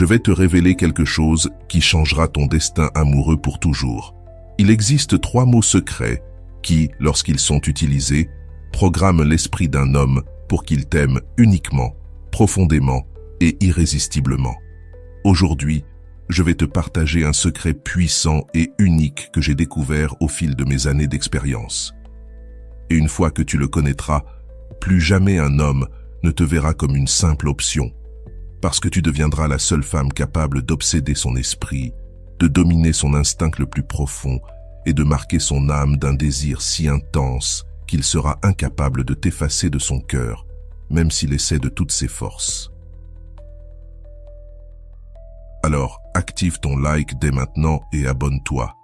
je vais te révéler quelque chose qui changera ton destin amoureux pour toujours. Il existe 3 mots secrets qui, lorsqu'ils sont utilisés, programment l'esprit d'un homme pour qu'il t'aime uniquement, profondément et irrésistiblement. Aujourd'hui, je vais te partager un secret puissant et unique que j'ai découvert au fil de mes années d'expérience. Et une fois que tu le connaîtras, plus jamais un homme ne te verra comme une simple option, parce que tu deviendras la seule femme capable d'obséder son esprit, de dominer son instinct le plus profond et de marquer son âme d'un désir si intense qu'il sera incapable de t'effacer de son cœur, même s'il essaie de toutes ses forces. Alors, active ton like dès maintenant et abonne-toi.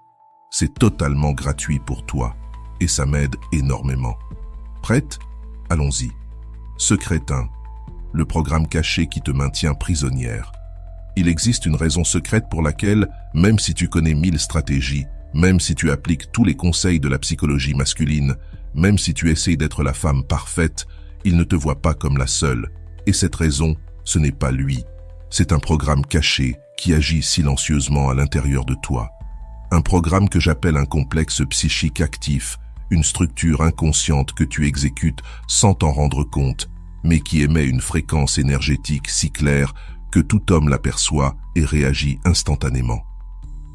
C'est totalement gratuit pour toi et ça m'aide énormément. Prête? Allons-y. Secret 1. Le programme caché qui te maintient prisonnière. Il existe une raison secrète pour laquelle, même si tu connais 1000 stratégies, même si tu appliques tous les conseils de la psychologie masculine, même si tu essayes d'être la femme parfaite, il ne te voit pas comme la seule. Et cette raison, ce n'est pas lui. C'est un programme caché qui agit silencieusement à l'intérieur de toi. Un programme que j'appelle un complexe psychique actif, une structure inconsciente que tu exécutes sans t'en rendre compte, mais qui émet une fréquence énergétique si claire que tout homme l'aperçoit et réagit instantanément.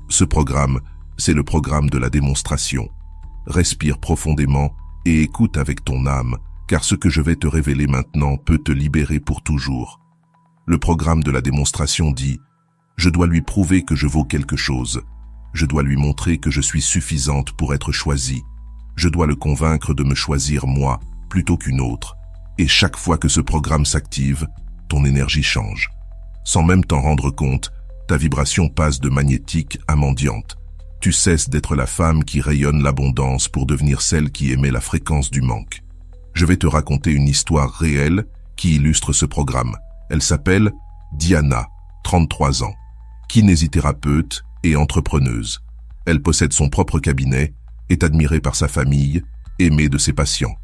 Ce programme, c'est le programme de la démonstration. Respire profondément et écoute avec ton âme, car ce que je vais te révéler maintenant peut te libérer pour toujours. Le programme de la démonstration dit « Je dois lui prouver que je vaux quelque chose. Je dois lui montrer que je suis suffisante pour être choisie. Je dois le convaincre de me choisir moi plutôt qu'une autre. » Et chaque fois que ce programme s'active, ton énergie change. Sans même t'en rendre compte, ta vibration passe de magnétique à mendiante. Tu cesses d'être la femme qui rayonne l'abondance pour devenir celle qui émet la fréquence du manque. Je vais te raconter une histoire réelle qui illustre ce programme. Elle s'appelle Diana, 33 ans, kinésithérapeute et entrepreneuse. Elle possède son propre cabinet, est admirée par sa famille, aimée de ses patients.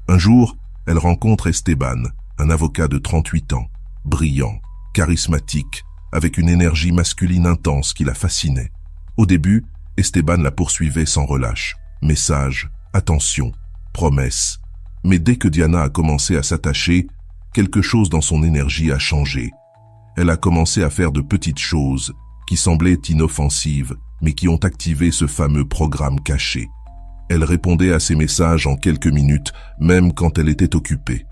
Un jour, elle rencontre Esteban, un avocat de 38 ans, brillant, charismatique, avec une énergie masculine intense qui la fascinait. Au début, Esteban la poursuivait sans relâche. Messages, attention, promesses. Mais dès que Diana a commencé à s'attacher, quelque chose dans son énergie a changé. Elle a commencé à faire de petites choses qui semblaient inoffensives, mais qui ont activé ce fameux programme caché. Elle répondait à ses messages en quelques minutes, même quand elle était occupée.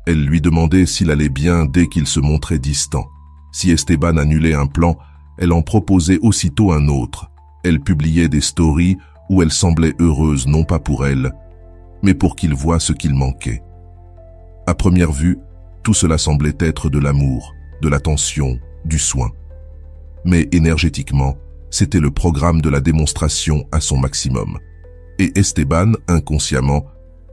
Elle lui demandait s'il allait bien dès qu'il se montrait distant. Si Esteban annulait un plan, elle en proposait aussitôt un autre. Elle publiait des stories où elle semblait heureuse non pas pour elle, mais pour qu'il voie ce qu'il manquait. À première vue, tout cela semblait être de l'amour, de l'attention, du soin. Mais énergétiquement, c'était le programme de la démonstration à son maximum. Et Esteban, inconsciemment,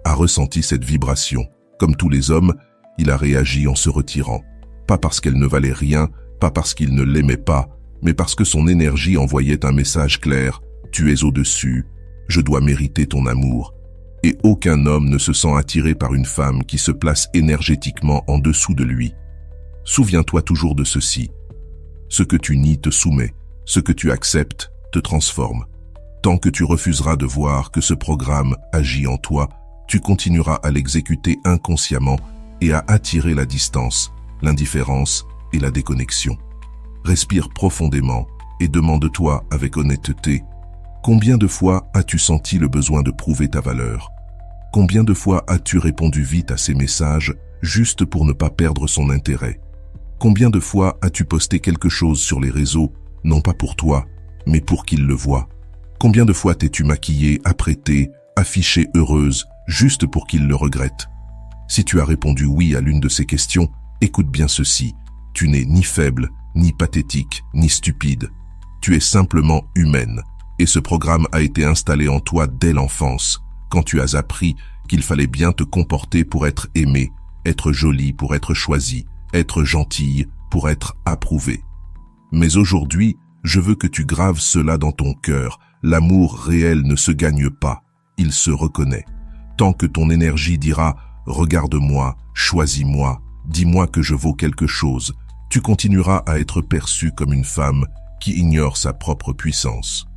a ressenti cette vibration. Comme tous les hommes, il a réagi en se retirant. Pas parce qu'elle ne valait rien, pas parce qu'il ne l'aimait pas, mais parce que son énergie envoyait un message clair. Tu es au-dessus, je dois mériter ton amour. Et aucun homme ne se sent attiré par une femme qui se place énergétiquement en dessous de lui. Souviens-toi toujours de ceci. Ce que tu nies te soumet, ce que tu acceptes te transforme. Tant que tu refuseras de voir que ce programme agit en toi, tu continueras à l'exécuter inconsciemment et à attirer la distance, l'indifférence et la déconnexion. Respire profondément et demande-toi avec honnêteté, combien de fois as-tu senti le besoin de prouver ta valeur? Combien de fois as-tu répondu vite à ces messages juste pour ne pas perdre son intérêt? Combien de fois as-tu posté quelque chose sur les réseaux, non pas pour toi, mais pour qu'il le voie? Combien de fois t'es-tu maquillée, apprêtée, affichée heureuse, juste pour qu'il le regrette? Si tu as répondu oui à l'une de ces questions, écoute bien ceci. Tu n'es ni faible, ni pathétique, ni stupide. Tu es simplement humaine. Et ce programme a été installé en toi dès l'enfance, quand tu as appris qu'il fallait bien te comporter pour être aimée, être jolie pour être choisie, être gentille pour être approuvée. Mais aujourd'hui, je veux que tu graves cela dans ton cœur. L'amour réel ne se gagne pas, il se reconnaît. Tant que ton énergie dira « Regarde-moi, choisis-moi, dis-moi que je vaux quelque chose », tu continueras à être perçu comme une femme qui ignore sa propre puissance.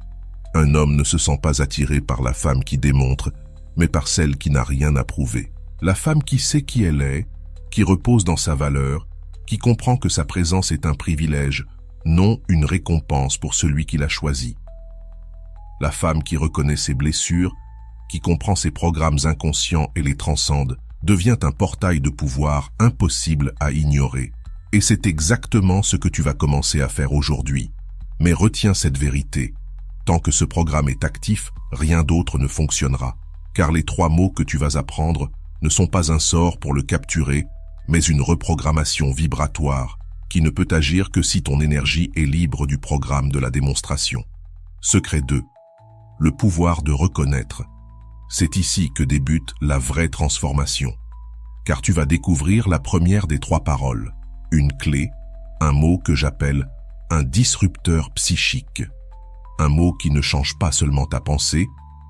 Un homme ne se sent pas attiré par la femme qui démontre, mais par celle qui n'a rien à prouver. La femme qui sait qui elle est, qui repose dans sa valeur, qui comprend que sa présence est un privilège, non une récompense pour celui qui l'a choisi. La femme qui reconnaît ses blessures, qui comprend ses programmes inconscients et les transcende, devient un portail de pouvoir impossible à ignorer. Et c'est exactement ce que tu vas commencer à faire aujourd'hui. Mais retiens cette vérité. Tant que ce programme est actif, rien d'autre ne fonctionnera. Car les 3 mots que tu vas apprendre ne sont pas un sort pour le capturer, mais une reprogrammation vibratoire qui ne peut agir que si ton énergie est libre du programme de la démonstration. Secret 2. Le pouvoir de reconnaître. C'est ici que débute la vraie transformation. Car tu vas découvrir la première des 3 paroles. Une clé, un mot que j'appelle un disrupteur psychique. Un mot qui ne change pas seulement ta pensée,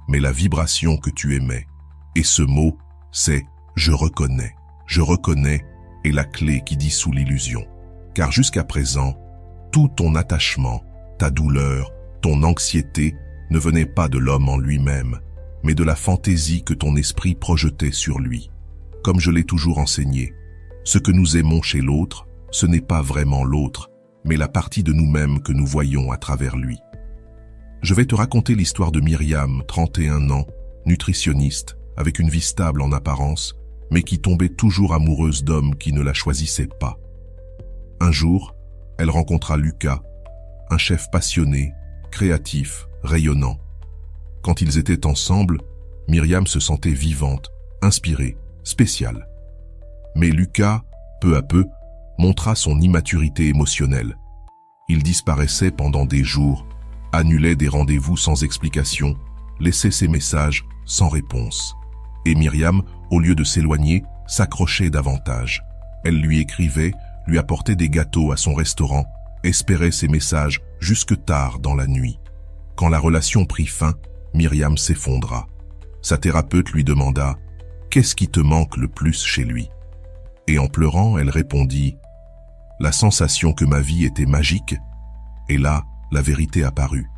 mais la vibration que tu émets. Et ce mot, c'est « je reconnais ». Je reconnais est la clé qui dissout l'illusion. Car jusqu'à présent, tout ton attachement, ta douleur, ton anxiété ne venait pas de l'homme en lui-même, mais de la fantaisie que ton esprit projetait sur lui. Comme je l'ai toujours enseigné, ce que nous aimons chez l'autre, ce n'est pas vraiment l'autre, mais la partie de nous-mêmes que nous voyons à travers lui. Je vais te raconter l'histoire de Myriam, 31 ans, nutritionniste, avec une vie stable en apparence, mais qui tombait toujours amoureuse d'hommes qui ne la choisissaient pas. Un jour, elle rencontra Lucas, un chef passionné, créatif, rayonnant. Quand ils étaient ensemble, Myriam se sentait vivante, inspirée, spéciale. Mais Lucas, peu à peu, montra son immaturité émotionnelle. Il disparaissait pendant des jours, annulait des rendez-vous sans explication, laissait ses messages sans réponse. Et Myriam, au lieu de s'éloigner, s'accrochait davantage. Elle lui écrivait, lui apportait des gâteaux à son restaurant, espérait ses messages jusque tard dans la nuit. Quand la relation prit fin, Myriam s'effondra. Sa thérapeute lui demanda « Qu'est-ce qui te manque le plus chez lui ?» Et en pleurant, elle répondit « La sensation que ma vie était magique. » Et là, la vérité apparut.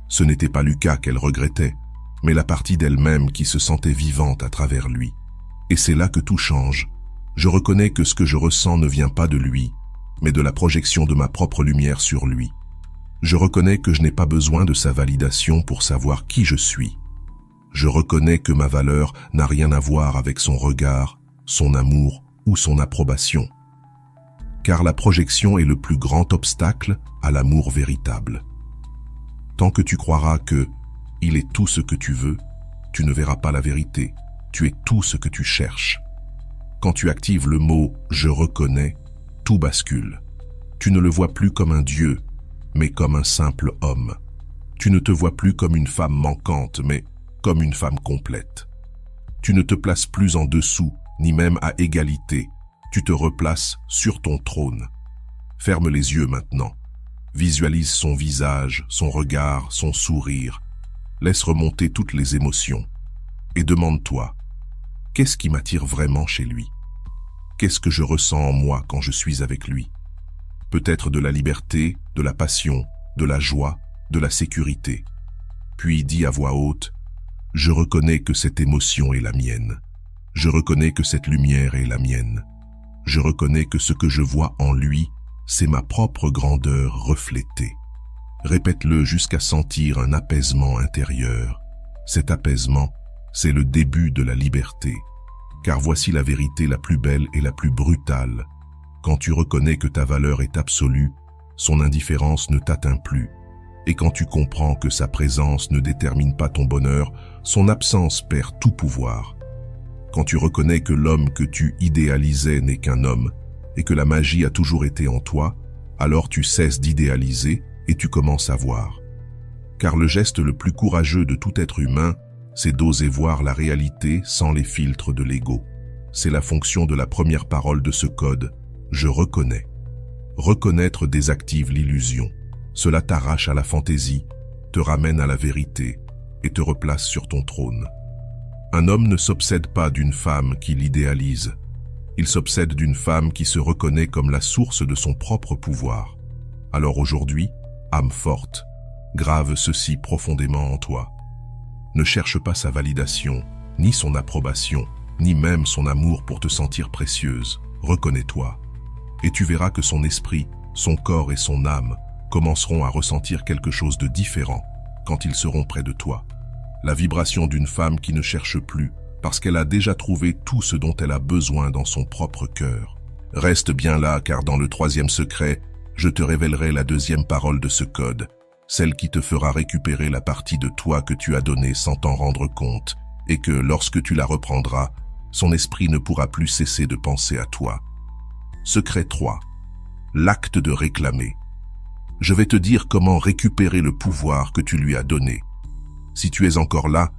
Ce n'était pas Lucas qu'elle regrettait, mais la partie d'elle-même qui se sentait vivante à travers lui. Et c'est là que tout change. Je reconnais que ce que je ressens ne vient pas de lui, mais de la projection de ma propre lumière sur lui. Je reconnais que je n'ai pas besoin de sa validation pour savoir qui je suis. Je reconnais que ma valeur n'a rien à voir avec son regard, son amour ou son approbation. Car la projection est le plus grand obstacle à l'amour véritable. Tant que tu croiras que il est tout ce que tu veux, tu ne verras pas la vérité. Tu es tout ce que tu cherches. Quand tu actives le mot « je reconnais », tout bascule. Tu ne le vois plus comme un dieu, mais comme un simple homme. Tu ne te vois plus comme une femme manquante, mais comme une femme complète. Tu ne te places plus en dessous, ni même à égalité. Tu te replaces sur ton trône. Ferme les yeux maintenant. Visualise son visage, son regard, son sourire. Laisse remonter toutes les émotions. Et demande-toi, qu'est-ce qui m'attire vraiment chez lui? Qu'est-ce que je ressens en moi quand je suis avec lui? Peut-être de la liberté, de la passion, de la joie, de la sécurité. Puis dis à voix haute, je reconnais que cette émotion est la mienne. Je reconnais que cette lumière est la mienne. Je reconnais que ce que je vois en lui, c'est ma propre grandeur reflétée. Répète-le jusqu'à sentir un apaisement intérieur. Cet apaisement, c'est le début de la liberté. Car voici la vérité la plus belle et la plus brutale. Quand tu reconnais que ta valeur est absolue, son indifférence ne t'atteint plus. Et quand tu comprends que sa présence ne détermine pas ton bonheur, son absence perd tout pouvoir. Quand tu reconnais que l'homme que tu idéalisais n'est qu'un homme, et que la magie a toujours été en toi, alors tu cesses d'idéaliser et tu commences à voir. Car le geste le plus courageux de tout être humain, c'est d'oser voir la réalité sans les filtres de l'ego. C'est la fonction de la première parole de ce code, je reconnais. Reconnaître désactive l'illusion. Cela t'arrache à la fantaisie, te ramène à la vérité et te replace sur ton trône. Un homme ne s'obsède pas d'une femme qui l'idéalise. Il s'obsède d'une femme qui se reconnaît comme la source de son propre pouvoir. Alors aujourd'hui, âme forte, grave ceci profondément en toi. Ne cherche pas sa validation, ni son approbation, ni même son amour pour te sentir précieuse. Reconnais-toi. Et tu verras que son esprit, son corps et son âme commenceront à ressentir quelque chose de différent quand ils seront près de toi. La vibration d'une femme qui ne cherche plus parce qu'elle a déjà trouvé tout ce dont elle a besoin dans son propre cœur. Reste bien là, car dans le 3e secret, je te révélerai la 2e parole de ce code, celle qui te fera récupérer la partie de toi que tu as donnée sans t'en rendre compte, et que, lorsque tu la reprendras, son esprit ne pourra plus cesser de penser à toi. Secret 3. L'acte de réclamer. Je vais te dire comment récupérer le pouvoir que tu lui as donné. Si tu es encore là,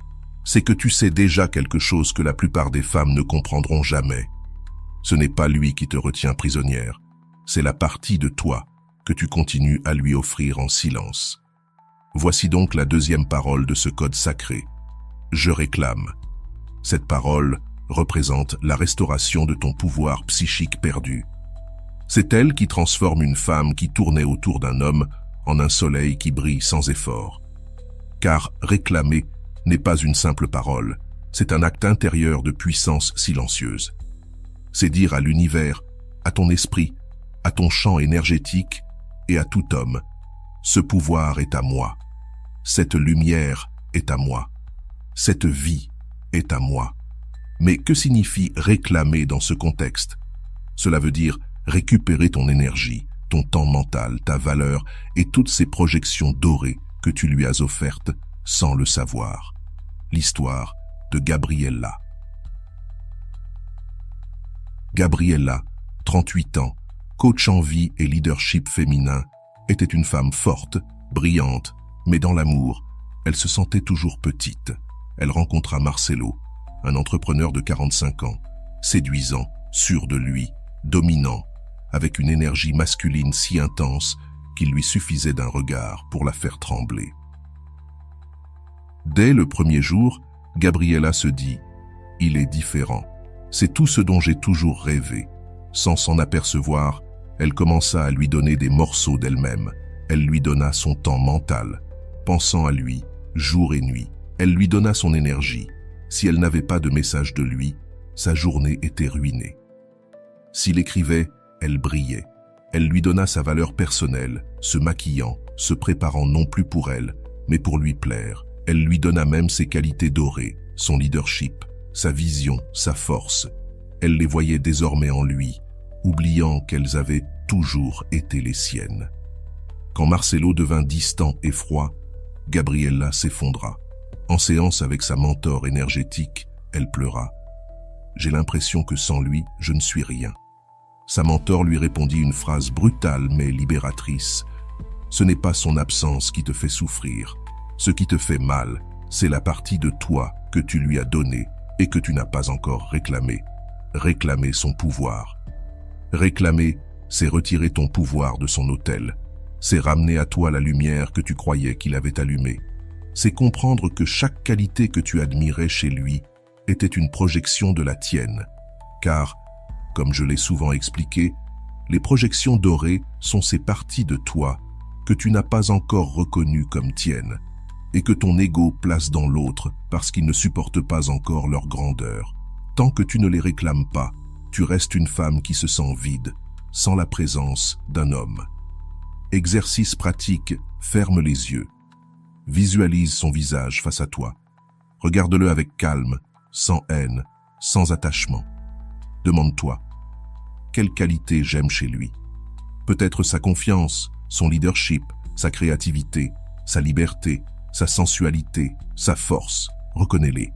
c'est que tu sais déjà quelque chose que la plupart des femmes ne comprendront jamais. Ce n'est pas lui qui te retient prisonnière, c'est la partie de toi que tu continues à lui offrir en silence. Voici donc la 2e parole de ce code sacré. Je réclame. Cette parole représente la restauration de ton pouvoir psychique perdu. C'est elle qui transforme une femme qui tournait autour d'un homme en un soleil qui brille sans effort. Car réclamer n'est pas une simple parole, c'est un acte intérieur de puissance silencieuse. C'est dire à l'univers, à ton esprit, à ton champ énergétique et à tout homme, ce pouvoir est à moi, cette lumière est à moi, cette vie est à moi. Mais que signifie réclamer dans ce contexte? Cela veut dire récupérer ton énergie, ton temps mental, ta valeur et toutes ces projections dorées que tu lui as offertes sans le savoir. L'histoire de Gabriella. Gabriella, 38 ans, coach en vie et leadership féminin, était une femme forte, brillante, mais dans l'amour, elle se sentait toujours petite. Elle rencontra Marcelo, un entrepreneur de 45 ans, séduisant, sûr de lui, dominant, avec une énergie masculine si intense qu'il lui suffisait d'un regard pour la faire trembler. Dès le premier jour, Gabriella se dit « Il est différent. C'est tout ce dont j'ai toujours rêvé. » Sans s'en apercevoir, elle commença à lui donner des morceaux d'elle-même. Elle lui donna son temps mental, pensant à lui, jour et nuit. Elle lui donna son énergie. Si elle n'avait pas de message de lui, sa journée était ruinée. S'il écrivait, elle brillait. Elle lui donna sa valeur personnelle, se maquillant, se préparant non plus pour elle, mais pour lui plaire. Elle lui donna même ses qualités dorées, son leadership, sa vision, sa force. Elle les voyait désormais en lui, oubliant qu'elles avaient toujours été les siennes. Quand Marcelo devint distant et froid, Gabriella s'effondra. En séance avec sa mentor énergétique, elle pleura. « J'ai l'impression que sans lui, je ne suis rien. » Sa mentor lui répondit une phrase brutale mais libératrice. « Ce n'est pas son absence qui te fait souffrir. Ce qui te fait mal, c'est la partie de toi que tu lui as donnée et que tu n'as pas encore réclamée. Réclamer son pouvoir. Réclamer, c'est retirer ton pouvoir de son autel. C'est ramener à toi la lumière que tu croyais qu'il avait allumée. C'est comprendre que chaque qualité que tu admirais chez lui était une projection de la tienne. Car, comme je l'ai souvent expliqué, les projections dorées sont ces parties de toi que tu n'as pas encore reconnues comme tiennes et que ton ego place dans l'autre parce qu'il ne supporte pas encore leur grandeur. Tant que tu ne les réclames pas, tu restes une femme qui se sent vide, sans la présence d'un homme. Exercice pratique, ferme les yeux. Visualise son visage face à toi. Regarde-le avec calme, sans haine, sans attachement. Demande-toi, quelle qualité j'aime chez lui? Peut-être sa confiance, son leadership, sa créativité, sa liberté, sa sensualité, sa force. Reconnais-les.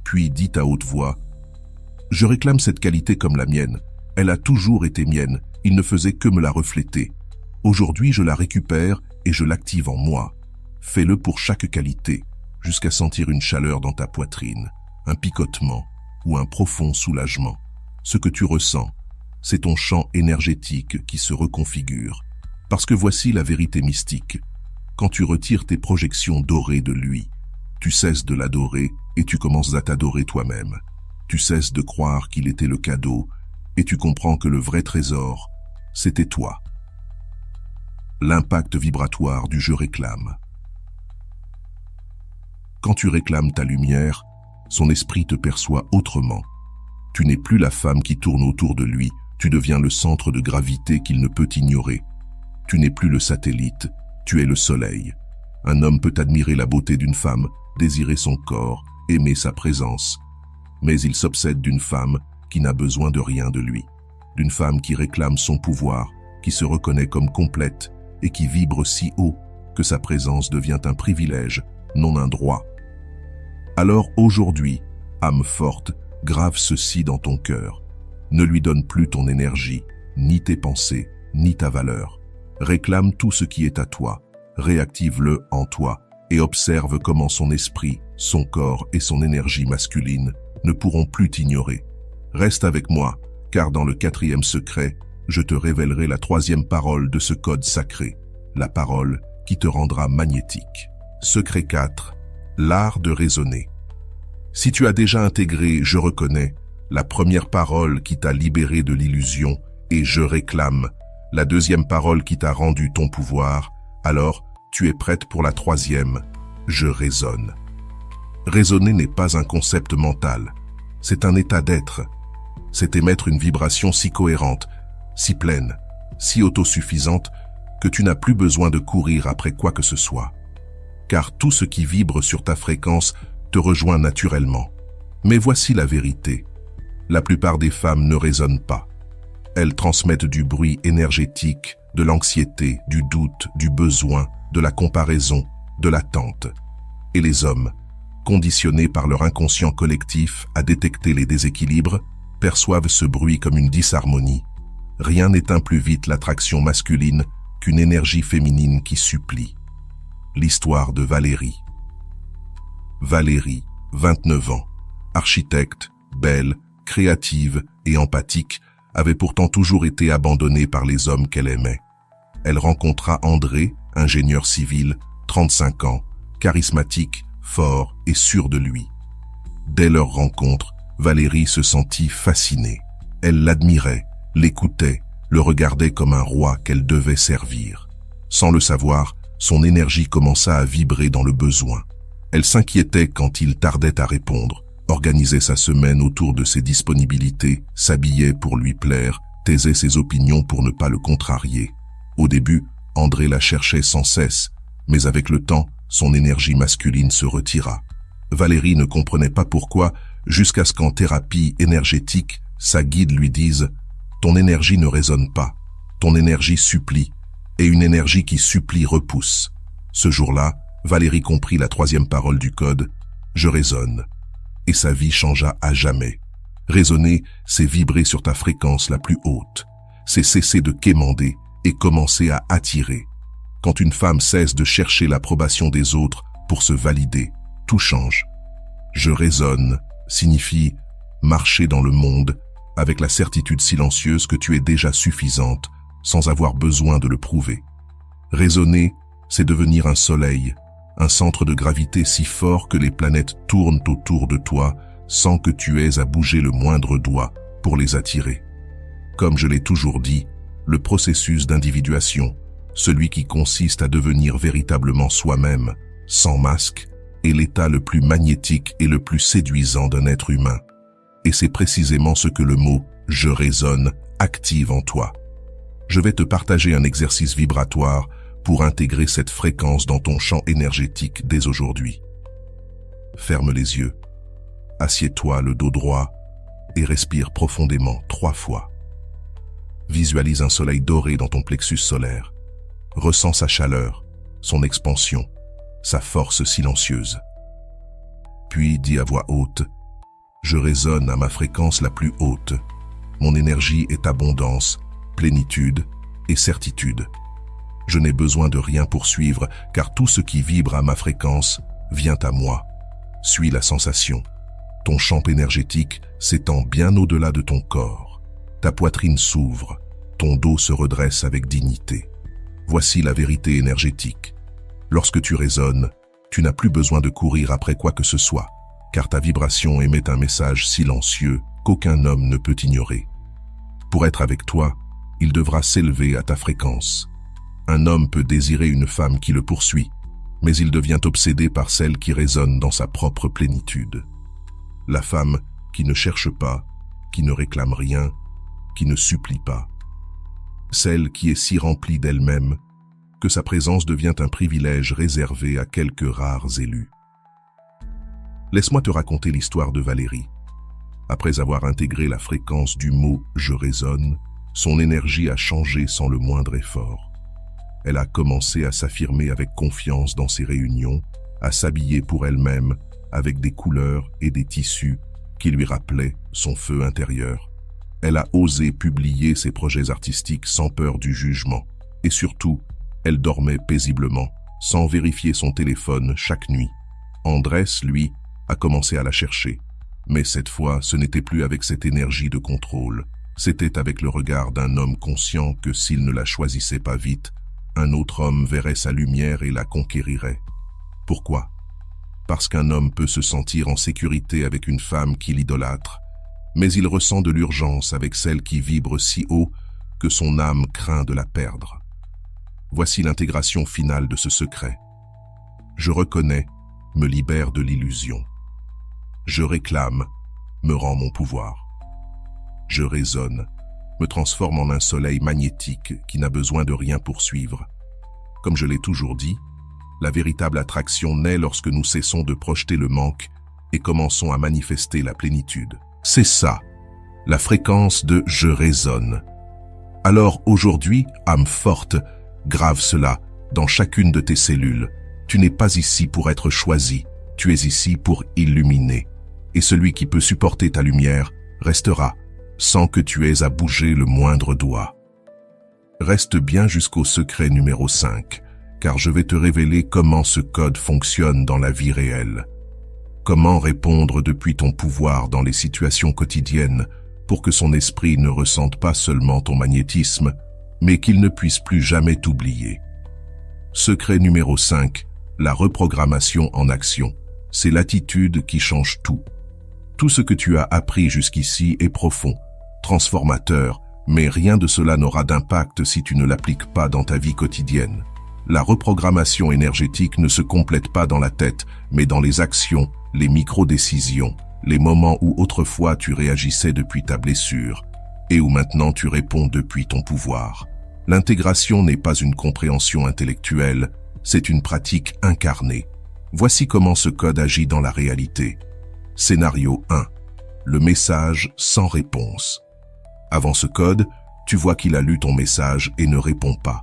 Puis dis à haute voix, « Je réclame cette qualité comme la mienne. Elle a toujours été mienne. Il ne faisait que me la refléter. Aujourd'hui, je la récupère et je l'active en moi. Fais-le pour chaque qualité, jusqu'à sentir une chaleur dans ta poitrine, un picotement ou un profond soulagement. Ce que tu ressens, c'est ton champ énergétique qui se reconfigure. Parce que voici la vérité mystique. Quand tu retires tes projections dorées de lui, tu cesses de l'adorer et tu commences à t'adorer toi-même. Tu cesses de croire qu'il était le cadeau et tu comprends que le vrai trésor, c'était toi. L'impact vibratoire du « je réclame ». Quand tu réclames ta lumière, son esprit te perçoit autrement. Tu n'es plus la femme qui tourne autour de lui, tu deviens le centre de gravité qu'il ne peut ignorer. Tu n'es plus le satellite, tu es le soleil. Un homme peut admirer la beauté d'une femme, désirer son corps, aimer sa présence. Mais il s'obsède d'une femme qui n'a besoin de rien de lui. D'une femme qui réclame son pouvoir, qui se reconnaît comme complète et qui vibre si haut que sa présence devient un privilège, non un droit. Alors aujourd'hui, âme forte, grave ceci dans ton cœur. Ne lui donne plus ton énergie, ni tes pensées, ni ta valeur. Réclame tout ce qui est à toi, réactive-le en toi et observe comment son esprit, son corps et son énergie masculine ne pourront plus t'ignorer. Reste avec moi, car dans le 4e secret, je te révélerai la 3e parole de ce code sacré, la parole qui te rendra magnétique. Secret 4. L'art de raisonner. Si tu as déjà intégré « je reconnais », la première parole qui t'a libéré de l'illusion et « je réclame », la 2e parole qui t'a rendu ton pouvoir, alors tu es prête pour la 3e « je raisonne ». Raisonner n'est pas un concept mental, c'est un état d'être. C'est émettre une vibration si cohérente, si pleine, si autosuffisante que tu n'as plus besoin de courir après quoi que ce soit. Car tout ce qui vibre sur ta fréquence te rejoint naturellement. Mais voici la vérité. La plupart des femmes ne raisonnent pas. Elles transmettent du bruit énergétique, de l'anxiété, du doute, du besoin, de la comparaison, de l'attente. Et les hommes, conditionnés par leur inconscient collectif à détecter les déséquilibres, perçoivent ce bruit comme une disharmonie. Rien n'éteint plus vite l'attraction masculine qu'une énergie féminine qui supplie. L'histoire de Valérie. Valérie, 29 ans, architecte, belle, créative et empathique, avait pourtant toujours été abandonnée par les hommes qu'elle aimait. Elle rencontra André, ingénieur civil, 35 ans, charismatique, fort et sûr de lui. Dès leur rencontre, Valérie se sentit fascinée. Elle l'admirait, l'écoutait, le regardait comme un roi qu'elle devait servir. Sans le savoir, son énergie commença à vibrer dans le besoin. Elle s'inquiétait quand il tardait à répondre, organisait sa semaine autour de ses disponibilités, s'habillait pour lui plaire, taisait ses opinions pour ne pas le contrarier. Au début, André la cherchait sans cesse, mais avec le temps, son énergie masculine se retira. Valérie ne comprenait pas pourquoi, jusqu'à ce qu'en thérapie énergétique, sa guide lui dise « Ton énergie ne résonne pas, ton énergie supplie, et une énergie qui supplie repousse. » Ce jour-là, Valérie comprit la 3e parole du code « Je résonne », et sa vie changea à jamais. Raisonner, c'est vibrer sur ta fréquence la plus haute. C'est cesser de quémander et commencer à attirer. Quand une femme cesse de chercher l'approbation des autres pour se valider, tout change. Je résonne signifie marcher dans le monde avec la certitude silencieuse que tu es déjà suffisante sans avoir besoin de le prouver. Raisonner, c'est devenir un soleil, un centre de gravité si fort que les planètes tournent autour de toi sans que tu aies à bouger le moindre doigt pour les attirer. Comme je l'ai toujours dit, le processus d'individuation, celui qui consiste à devenir véritablement soi-même, sans masque, est l'état le plus magnétique et le plus séduisant d'un être humain. Et c'est précisément ce que le mot « je résonne » active en toi. Je vais te partager un exercice vibratoire pour intégrer cette fréquence dans ton champ énergétique dès aujourd'hui. Ferme les yeux, assieds-toi le dos droit et respire profondément 3 fois. Visualise un soleil doré dans ton plexus solaire. Ressens sa chaleur, son expansion, sa force silencieuse. Puis dis à voix haute, « Je résonne à ma fréquence la plus haute. Mon énergie est abondance, plénitude et certitude. Je n'ai besoin de rien pour suivre, car tout ce qui vibre à ma fréquence vient à moi. Suis la sensation. Ton champ énergétique s'étend bien au-delà de ton corps. Ta poitrine s'ouvre, ton dos se redresse avec dignité. Voici la vérité énergétique. Lorsque tu résonnes, tu n'as plus besoin de courir après quoi que ce soit, car ta vibration émet un message silencieux qu'aucun homme ne peut ignorer. Pour être avec toi, il devra s'élever à ta fréquence. Un homme peut désirer une femme qui le poursuit, mais il devient obsédé par celle qui résonne dans sa propre plénitude. La femme qui ne cherche pas, qui ne réclame rien, qui ne supplie pas. Celle qui est si remplie d'elle-même que sa présence devient un privilège réservé à quelques rares élus. Laisse-moi te raconter l'histoire de Valérie. Après avoir intégré la fréquence du mot « je résonne », son énergie a changé sans le moindre effort. Elle a commencé à s'affirmer avec confiance dans ses réunions, à s'habiller pour elle-même avec des couleurs et des tissus qui lui rappelaient son feu intérieur. Elle a osé publier ses projets artistiques sans peur du jugement. Et surtout, elle dormait paisiblement, sans vérifier son téléphone chaque nuit. Andrés, lui, a commencé à la chercher. Mais cette fois, ce n'était plus avec cette énergie de contrôle. C'était avec le regard d'un homme conscient que s'il ne la choisissait pas vite, un autre homme verrait sa lumière et la conquérirait. Pourquoi? Parce qu'un homme peut se sentir en sécurité avec une femme qui l'idolâtre, mais il ressent de l'urgence avec celle qui vibre si haut que son âme craint de la perdre. Voici l'intégration finale de ce secret. Je reconnais, me libère de l'illusion. Je réclame, me rend mon pouvoir. Je résonne, me transforme en un soleil magnétique qui n'a besoin de rien poursuivre. Comme je l'ai toujours dit, la véritable attraction naît lorsque nous cessons de projeter le manque et commençons à manifester la plénitude. C'est ça, la fréquence de « je résonne ». Alors aujourd'hui, âme forte, grave cela dans chacune de tes cellules. Tu n'es pas ici pour être choisi, tu es ici pour illuminer. Et celui qui peut supporter ta lumière restera, sans que tu aies à bouger le moindre doigt. Reste bien jusqu'au secret numéro 5, car je vais te révéler comment ce code fonctionne dans la vie réelle. Comment répondre depuis ton pouvoir dans les situations quotidiennes pour que son esprit ne ressente pas seulement ton magnétisme, mais qu'il ne puisse plus jamais t'oublier. Secret numéro 5, la reprogrammation en action. C'est l'attitude qui change tout. Tout ce que tu as appris jusqu'ici est profond, transformateur, mais rien de cela n'aura d'impact si tu ne l'appliques pas dans ta vie quotidienne. La reprogrammation énergétique ne se complète pas dans la tête, mais dans les actions, les micro-décisions, les moments où autrefois tu réagissais depuis ta blessure, et où maintenant tu réponds depuis ton pouvoir. L'intégration n'est pas une compréhension intellectuelle, c'est une pratique incarnée. Voici comment ce code agit dans la réalité. Scénario 1. Le message sans réponse. Avant ce code, tu vois qu'il a lu ton message et ne répond pas.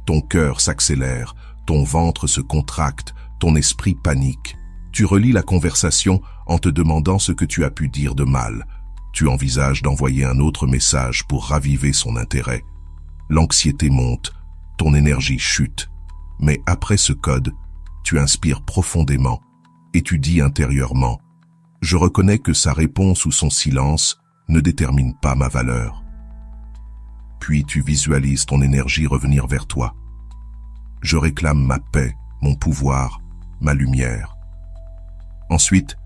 Ton cœur s'accélère, ton ventre se contracte, ton esprit panique. Tu relis la conversation en te demandant ce que tu as pu dire de mal. Tu envisages d'envoyer un autre message pour raviver son intérêt. L'anxiété monte, ton énergie chute. Mais après ce code, tu inspires profondément et tu dis intérieurement « Je reconnais que sa réponse ou son silence ne détermine pas ma valeur. » Puis tu visualises ton énergie revenir vers toi. « Je réclame ma paix, mon pouvoir, ma lumière. » Ensuite,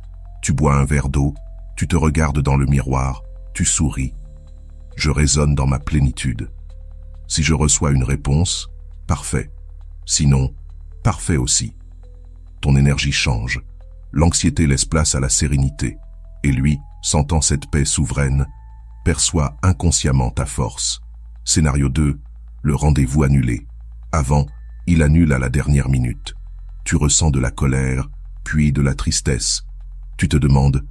tu bois un verre d'eau, tu te regardes dans le miroir, tu souris. « Je résonne dans ma plénitude. » Si je reçois une réponse, parfait. Sinon, parfait aussi. Ton énergie change. L'anxiété laisse place à la sérénité. Et lui, sentant cette paix souveraine, perçoit inconsciemment ta force. Scénario 2, le rendez-vous annulé. Avant, il annule à la dernière minute. Tu ressens de la colère, puis de la tristesse. Tu te demandes,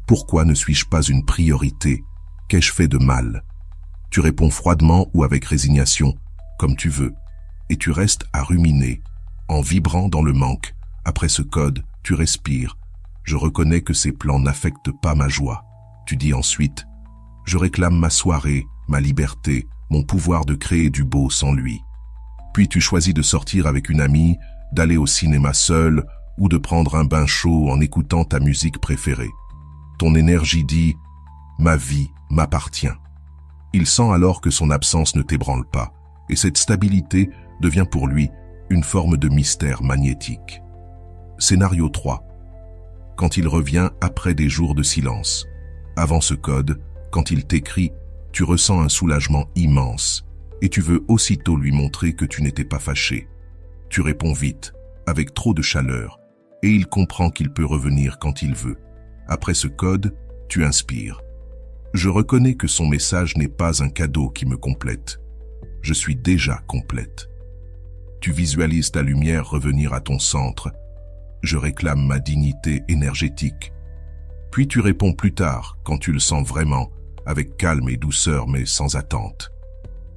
pourquoi ne suis-je pas une priorité? Qu'ai-je fait de mal? Tu réponds froidement ou avec résignation, comme tu veux, et tu restes à ruminer, en vibrant dans le manque. Après ce code, tu respires. Je reconnais que ces plans n'affectent pas ma joie. Tu dis ensuite, je réclame ma soirée, ma liberté, mon pouvoir de créer du beau sans lui. Puis tu choisis de sortir avec une amie, d'aller au cinéma seul ou de prendre un bain chaud en écoutant ta musique préférée. Ton énergie dit « Ma vie m'appartient ». Il sent alors que son absence ne t'ébranle pas, et cette stabilité devient pour lui une forme de mystère magnétique. Scénario 3. Quand il revient après des jours de silence. Avant ce code, quand il t'écrit, Tu ressens un soulagement immense et tu veux aussitôt lui montrer que tu n'étais pas fâché. Tu réponds vite, avec trop de chaleur, et il comprend qu'il peut revenir quand il veut. Après ce code, tu inspires. Je reconnais que son message n'est pas un cadeau qui me complète. Je suis déjà complète. Tu visualises ta lumière revenir à ton centre. Je réclame ma dignité énergétique. Puis tu réponds plus tard, quand tu le sens vraiment, avec calme et douceur mais sans attente.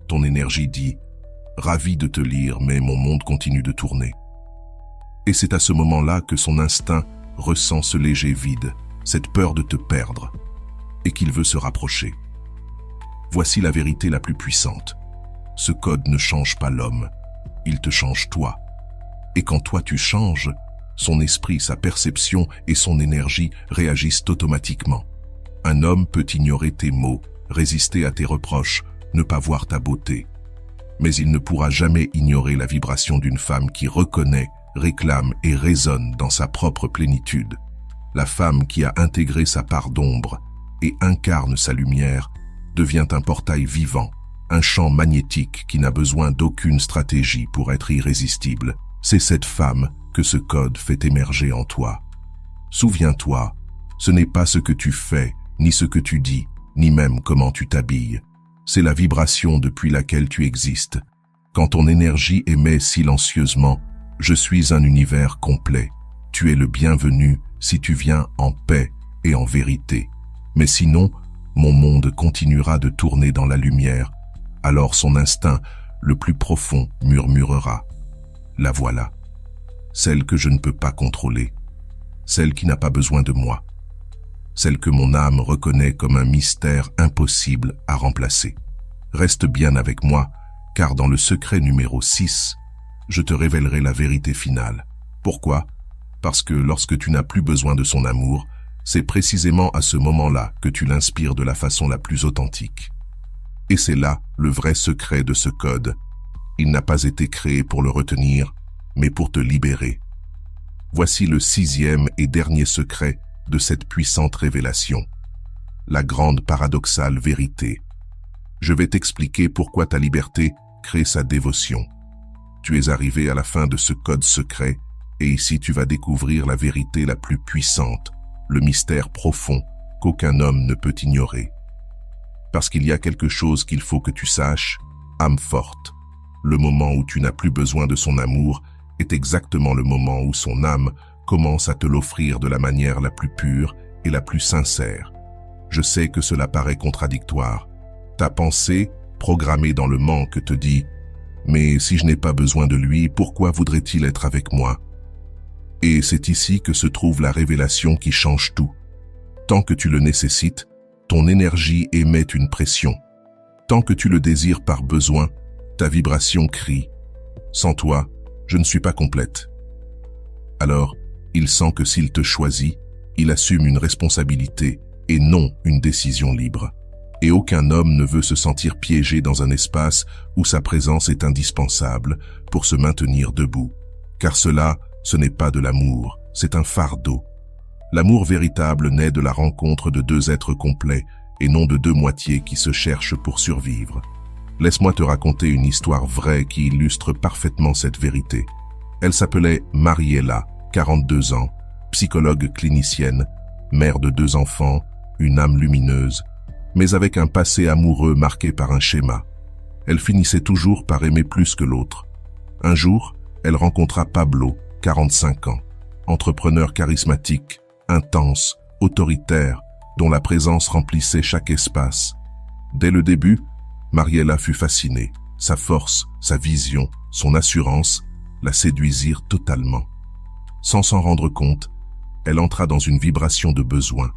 Ton énergie dit « Ravi de te lire, mais mon monde continue de tourner ». Et c'est à ce moment-là que son instinct ressent ce léger vide, cette peur de te perdre, et qu'il veut se rapprocher. Voici la vérité la plus puissante. Ce code ne change pas l'homme, il te change toi. Et quand toi tu changes, son esprit, sa perception et son énergie réagissent automatiquement. Un homme peut ignorer tes mots, résister à tes reproches, ne pas voir ta beauté. Mais il ne pourra jamais ignorer la vibration d'une femme qui reconnaît, réclame et résonne dans sa propre plénitude. La femme qui a intégré sa part d'ombre et incarne sa lumière devient un portail vivant, un champ magnétique qui n'a besoin d'aucune stratégie pour être irrésistible. C'est cette femme que ce code fait émerger en toi. Souviens-toi, ce n'est pas ce que tu fais, ni ce que tu dis, ni même comment tu t'habilles. C'est la vibration depuis laquelle tu existes. Quand ton énergie émet silencieusement, je suis un univers complet. Tu es le bienvenu si tu viens en paix et en vérité. Mais sinon, mon monde continuera de tourner dans la lumière. Alors son instinct, le plus profond, murmurera. La voilà. Celle que je ne peux pas contrôler. Celle qui n'a pas besoin de moi. Celle que mon âme reconnaît comme un mystère impossible à remplacer. Reste bien avec moi, car dans le secret numéro 6, je te révélerai la vérité finale. Pourquoi? Parce que lorsque tu n'as plus besoin de son amour, c'est précisément à ce moment-là que tu l'inspires de la façon la plus authentique. Et c'est là le vrai secret de ce code. Il n'a pas été créé pour le retenir, mais pour te libérer. Voici le 6e et dernier secret de cette puissante révélation. La grande paradoxale vérité. Je vais t'expliquer pourquoi ta liberté crée sa dévotion. Tu es arrivé à la fin de ce code secret, et ici tu vas découvrir la vérité la plus puissante, le mystère profond qu'aucun homme ne peut ignorer. Parce qu'il y a quelque chose qu'il faut que tu saches, âme forte. Le moment où tu n'as plus besoin de son amour est exactement le moment où son âme commence à te l'offrir de la manière la plus pure et la plus sincère. Je sais que cela paraît contradictoire. Ta pensée, programmée dans le manque, te dit « Mais si je n'ai pas besoin de lui, pourquoi voudrait-il être avec moi ?» Et c'est ici que se trouve la révélation qui change tout. Tant que tu le nécessites, ton énergie émet une pression. Tant que tu le désires par besoin, ta vibration crie « Sans toi, je ne suis pas complète. » Alors, il sent que s'il te choisit, il assume une responsabilité et non une décision libre. Et aucun homme ne veut se sentir piégé dans un espace où sa présence est indispensable pour se maintenir debout. Car cela, ce n'est pas de l'amour, c'est un fardeau. L'amour véritable naît de la rencontre de deux êtres complets et non de deux moitiés qui se cherchent pour survivre. Laisse-moi te raconter une histoire vraie qui illustre parfaitement cette vérité. Elle s'appelait Mariella, 42 ans, psychologue clinicienne, mère de 2 enfants, une âme lumineuse, mais avec un passé amoureux marqué par un schéma. Elle finissait toujours par aimer plus que l'autre. Un jour, elle rencontra Pablo, 45 ans, entrepreneur charismatique, intense, autoritaire, dont la présence remplissait chaque espace. Dès le début, Mariella fut fascinée. Sa force, sa vision, son assurance la séduisirent totalement. Sans s'en rendre compte, elle entra dans une vibration de besoin.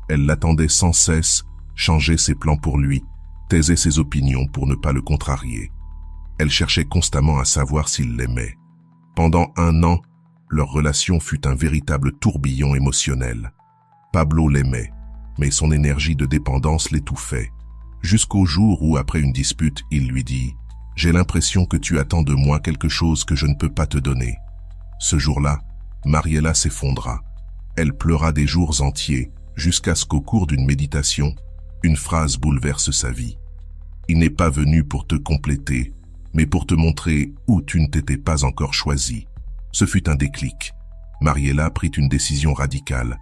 Elle l'attendait sans cesse, changeait ses plans pour lui, taisait ses opinions pour ne pas le contrarier. Elle cherchait constamment à savoir s'il l'aimait. Pendant 1 an, leur relation fut un véritable tourbillon émotionnel. Pablo l'aimait, mais son énergie de dépendance l'étouffait. Jusqu'au jour où, après une dispute, il lui dit « J'ai l'impression que tu attends de moi quelque chose que je ne peux pas te donner. » Ce jour-là, Mariella s'effondra. Elle pleura des jours entiers, jusqu'à ce qu'au cours d'une méditation, une phrase bouleverse sa vie. Il n'est pas venu pour te compléter, mais pour te montrer où tu ne t'étais pas encore choisi. Ce fut un déclic. Mariella prit une décision radicale.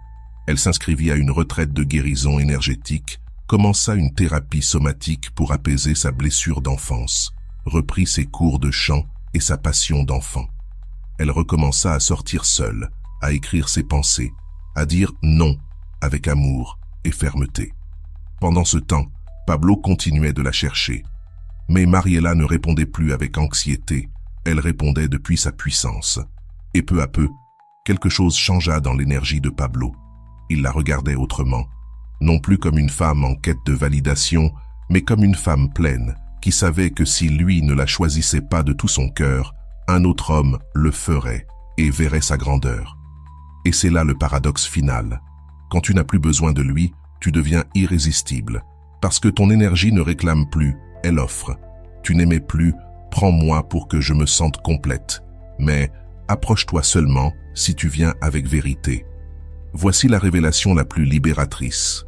Elle s'inscrivit à une retraite de guérison énergétique, commença une thérapie somatique pour apaiser sa blessure d'enfance, reprit ses cours de chant et sa passion d'enfant. Elle recommença à sortir seule, à écrire ses pensées, à dire non avec amour et fermeté. Pendant ce temps, Pablo continuait de la chercher. Mais Mariella ne répondait plus avec anxiété, elle répondait depuis sa puissance. Et peu à peu, quelque chose changea dans l'énergie de Pablo. Il la regardait autrement, non plus comme une femme en quête de validation, mais comme une femme pleine, qui savait que si lui ne la choisissait pas de tout son cœur, un autre homme le ferait et verrait sa grandeur. Et c'est là le paradoxe final. Quand tu n'as plus besoin de lui, tu deviens irrésistible, parce que ton énergie ne réclame plus, elle offre. Tu n'aimais plus, prends-moi pour que je me sente complète, mais approche-toi seulement si tu viens avec vérité. Voici la révélation la plus libératrice.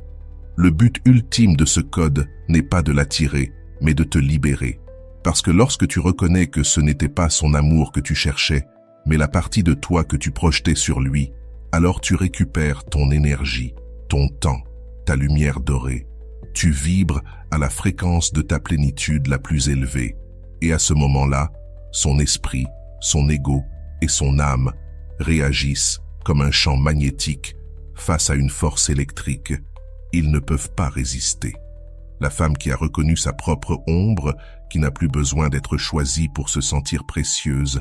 Le but ultime de ce code n'est pas de l'attirer, mais de te libérer. Parce que lorsque tu reconnais que ce n'était pas son amour que tu cherchais, mais la partie de toi que tu projetais sur lui, alors tu récupères ton énergie, ton temps, ta lumière dorée. Tu vibres à la fréquence de ta plénitude la plus élevée. Et à ce moment-là, son esprit, son ego et son âme réagissent comme un champ magnétique face à une force électrique. Ils ne peuvent pas résister. La femme qui a reconnu sa propre ombre, qui n'a plus besoin d'être choisie pour se sentir précieuse,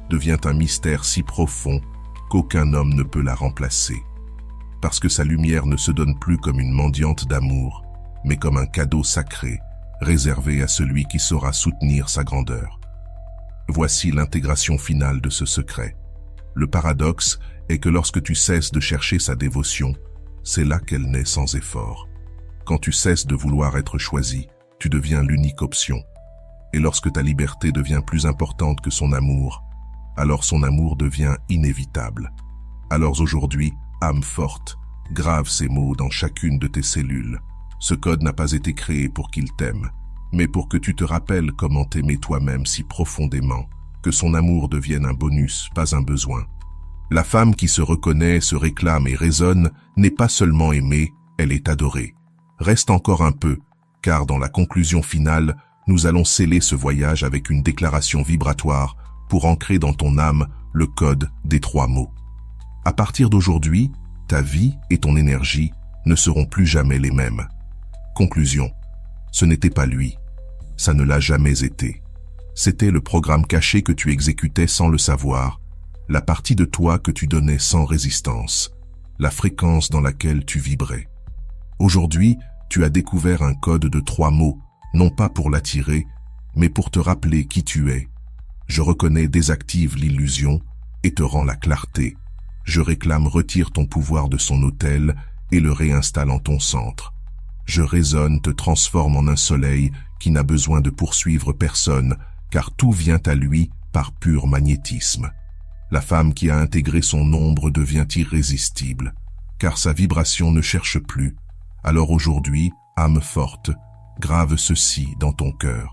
devient un mystère si profond qu'aucun homme ne peut la remplacer. Parce que sa lumière ne se donne plus comme une mendiante d'amour, mais comme un cadeau sacré, réservé à celui qui saura soutenir sa grandeur. Voici l'intégration finale de ce secret. Le paradoxe est que lorsque tu cesses de chercher sa dévotion, c'est là qu'elle naît sans effort. Quand tu cesses de vouloir être choisi, tu deviens l'unique option. Et lorsque ta liberté devient plus importante que son amour, alors son amour devient inévitable. Alors aujourd'hui, âme forte, grave ces mots dans chacune de tes cellules. Ce code n'a pas été créé pour qu'il t'aime, mais pour que tu te rappelles comment t'aimer toi-même si profondément, que son amour devienne un bonus, pas un besoin. La femme qui se reconnaît, se réclame et raisonne n'est pas seulement aimée, elle est adorée. Reste encore un peu, car dans la conclusion finale, nous allons sceller ce voyage avec une déclaration vibratoire pour ancrer dans ton âme le code des 3 mots. À partir d'aujourd'hui, ta vie et ton énergie ne seront plus jamais les mêmes. Conclusion. Ce n'était pas lui. Ça ne l'a jamais été. C'était le programme caché que tu exécutais sans le savoir, la partie de toi que tu donnais sans résistance, la fréquence dans laquelle tu vibrais. Aujourd'hui, tu as découvert un code de 3 mots, non pas pour l'attirer, mais pour te rappeler qui tu es. Je reconnais, désactive l'illusion et te rends la clarté. Je réclame, retire ton pouvoir de son autel et le réinstalle en ton centre. Je résonne, te transforme en un soleil qui n'a besoin de poursuivre personne, car tout vient à lui par pur magnétisme. La femme qui a intégré son ombre devient irrésistible, car sa vibration ne cherche plus. Alors aujourd'hui, âme forte, grave ceci dans ton cœur.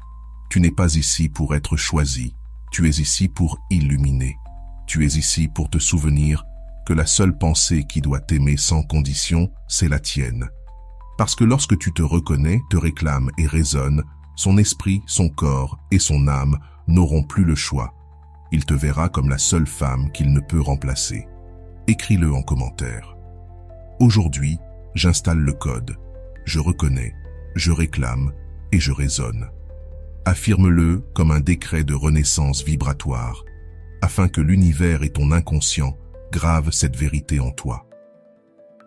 Tu n'es pas ici pour être choisi, tu es ici pour illuminer. Tu es ici pour te souvenir que la seule pensée qui doit t'aimer sans condition, c'est la tienne. Parce que lorsque tu te reconnais, te réclames et raisonnes, son esprit, son corps et son âme n'auront plus le choix. Il te verra comme la seule femme qu'il ne peut remplacer. Écris-le en commentaire. Aujourd'hui, j'installe le code. Je reconnais, je réclame et je raisonne. Affirme-le comme un décret de renaissance vibratoire, afin que l'univers et ton inconscient gravent cette vérité en toi.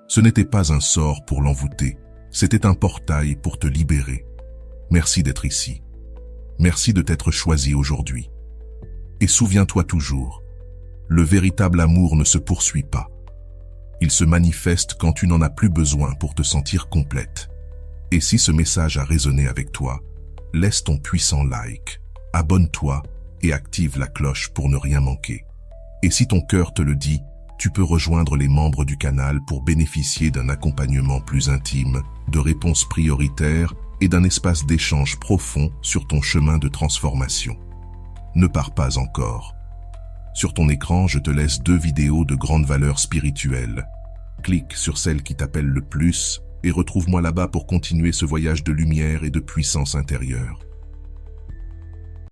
Ce n'était pas un sort pour l'envoûter, c'était un portail pour te libérer. Merci d'être ici. Merci de t'être choisi aujourd'hui. Et souviens-toi toujours, le véritable amour ne se poursuit pas. Il se manifeste quand tu n'en as plus besoin pour te sentir complète. Et si ce message a résonné avec toi, laisse ton puissant like, abonne-toi et active la cloche pour ne rien manquer. Et si ton cœur te le dit, tu peux rejoindre les membres du canal pour bénéficier d'un accompagnement plus intime, de réponses prioritaires et d'un espace d'échange profond sur ton chemin de transformation. Ne pars pas encore. Sur ton écran, je te laisse 2 vidéos de grande valeur spirituelle. Clique sur celle qui t'appelle le plus et retrouve-moi là-bas pour continuer ce voyage de lumière et de puissance intérieure.